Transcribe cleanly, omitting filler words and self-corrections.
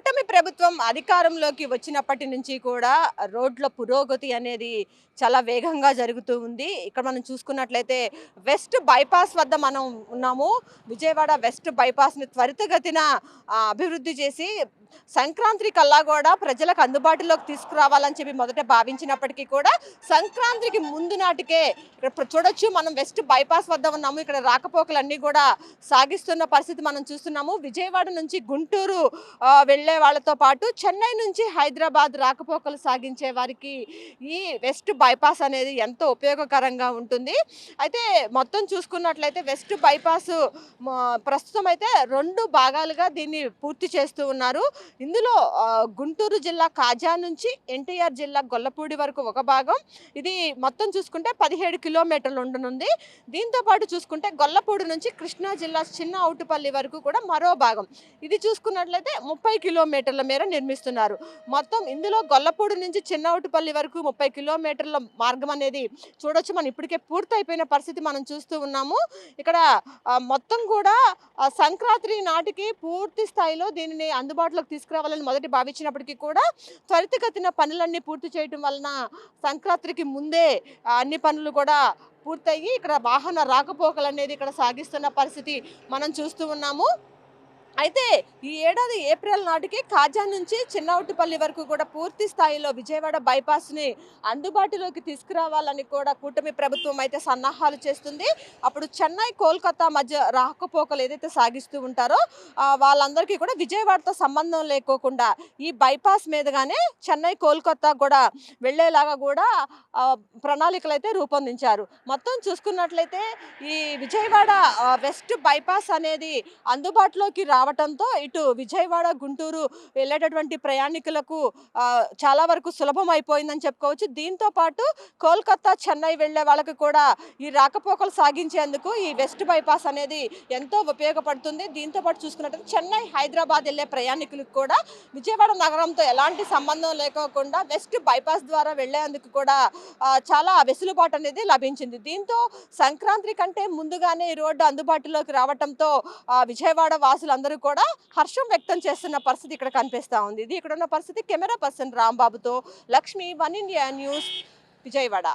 కూటమి ప్రభుత్వం అధికారంలోకి వచ్చినప్పటి నుంచి కూడా రోడ్ల పురోగతి అనేది చాలా వేగంగా జరుగుతూ ఉంది. ఇక్కడ మనం చూసుకున్నట్లయితే వెస్ట్ బైపాస్ వద్ద మనం ఉన్నాము. విజయవాడ వెస్ట్ బైపాస్‌ని త్వరితగతిన అభివృద్ధి చేసి సంక్రాంతి కల్లా కూడా ప్రజలకు అందుబాటులోకి తీసుకురావాలని చెప్పి మొదట భావించినప్పటికీ కూడా సంక్రాంతికి ముందు నాటికే ఇక్కడ చూడొచ్చు, మనం వెస్ట్ బైపాస్ వద్ద ఉన్నాము. ఇక్కడ రాకపోకలన్నీ కూడా సాగిస్తున్న పరిస్థితి మనం చూస్తున్నాము. విజయవాడ నుంచి గుంటూరు వెళ్ళే వాళ్ళతో పాటు చెన్నై నుంచి హైదరాబాద్ రాకపోకలు సాగించే వారికి ఈ వెస్ట్ బైపాస్ అనేది ఎంతో ఉపయోగకరంగా ఉంటుంది. అయితే మొత్తం చూసుకున్నట్లయితే వెస్ట్ బైపాస్ ప్రస్తుతం అయితే 2 భాగాలుగా దీన్ని పూర్తి చేస్తూ ఉన్నారు. ఇందులో గుంటూరు జిల్లా కాజా నుంచి ఎన్టీఆర్ జిల్లా గొల్లపూడి వరకు ఒక భాగం, ఇది మొత్తం చూసుకుంటే 17 కిలోమీటర్లు ఉండనుంది. దీంతో పాటు చూసుకుంటే గొల్లపూడి నుంచి కృష్ణా జిల్లా చిన్న ఔటుపల్లి వరకు కూడా మరో భాగం, ఇది చూసుకున్నట్లయితే 30 కిలోమీటర్ల మేర నిర్మిస్తున్నారు. మొత్తం ఇందులో గొల్లపూడి నుంచి చిన్న ఔటుపల్లి వరకు 30 కిలోమీటర్ల మార్గం అనేది చూడొచ్చు. మనం ఇప్పటికే పూర్తయిపోయిన పరిస్థితి మనం చూస్తూ ఉన్నాము. ఇక్కడ మొత్తం కూడా సంక్రాంతి నాటికి పూర్తి స్థాయిలో దీనిని అందుబాటులోకి తీసుకురావాలని మొదటి భావించినప్పటికీ కూడా త్వరితగతిన పనులన్నీ పూర్తి చేయడం వలన సంక్రాంతికి ముందే అన్ని పనులు కూడా పూర్తయ్యి ఇక్కడ వాహన రాకపోకలు అనేది ఇక్కడ సాగిస్తున్న పరిస్థితి మనం చూస్తూ ఉన్నాము. అయితే ఈ ఏడాది ఏప్రిల్ నాటికి కాజా నుంచి చిన్నౌటిపల్లి వరకు కూడా పూర్తి స్థాయిలో విజయవాడ బైపాస్ని అందుబాటులోకి తీసుకురావాలని కూడా కూటమి ప్రభుత్వం అయితే సన్నాహాలు చేస్తుంది. అప్పుడు చెన్నై కోల్కతా మధ్య రాకపోకలు ఏదైతే సాగిస్తూ ఉంటారో వాళ్ళందరికీ కూడా విజయవాడతో సంబంధం లేకోకుండా ఈ బైపాస్ మీదుగానే చెన్నై కోల్కతా కూడా వెళ్ళేలాగా కూడా ప్రణాళికలు అయితే రూపొందించారు. మొత్తం చూసుకున్నట్లయితే ఈ విజయవాడ వెస్ట్ బైపాస్ అనేది అందుబాటులోకి రావటంతో ఇటు విజయవాడ గుంటూరు వెళ్ళేటటువంటి ప్రయాణికులకు చాలా వరకు సులభం అయిపోయిందని చెప్పుకోవచ్చు. దీంతో పాటు కోల్కతా చెన్నై వెళ్ళే వాళ్ళకి కూడా ఈ రాకపోకలు సాగించేందుకు ఈ వెస్ట్ బైపాస్ అనేది ఎంతో ఉపయోగపడుతుంది. దీంతో పాటు చూసుకున్నట్లయితే చెన్నై హైదరాబాద్ వెళ్ళే ప్రయాణికులకు కూడా విజయవాడ నగరంతో ఎలాంటి సంబంధం లేకోకుండా వెస్ట్ బైపాస్ ద్వారా వెళ్ళేందుకు కూడా చాలా వెసులుబాటు అనేది లభించింది. దీంతో సంక్రాంతి కంటే ముందుగానే ఈ రోడ్డు అందుబాటులోకి రావడంతో విజయవాడ వాసులందరూ కూడా హర్షం వ్యక్తం చేస్తున్న పరిస్థితి ఇక్కడ కనిపిస్తూ ఉంది. ఇది ఇక్కడ ఉన్న పరిస్థితి. కెమెరా పర్సన్ రాంబాబుతో లక్ష్మి, 1 ఇండియా న్యూస్, విజయవాడ.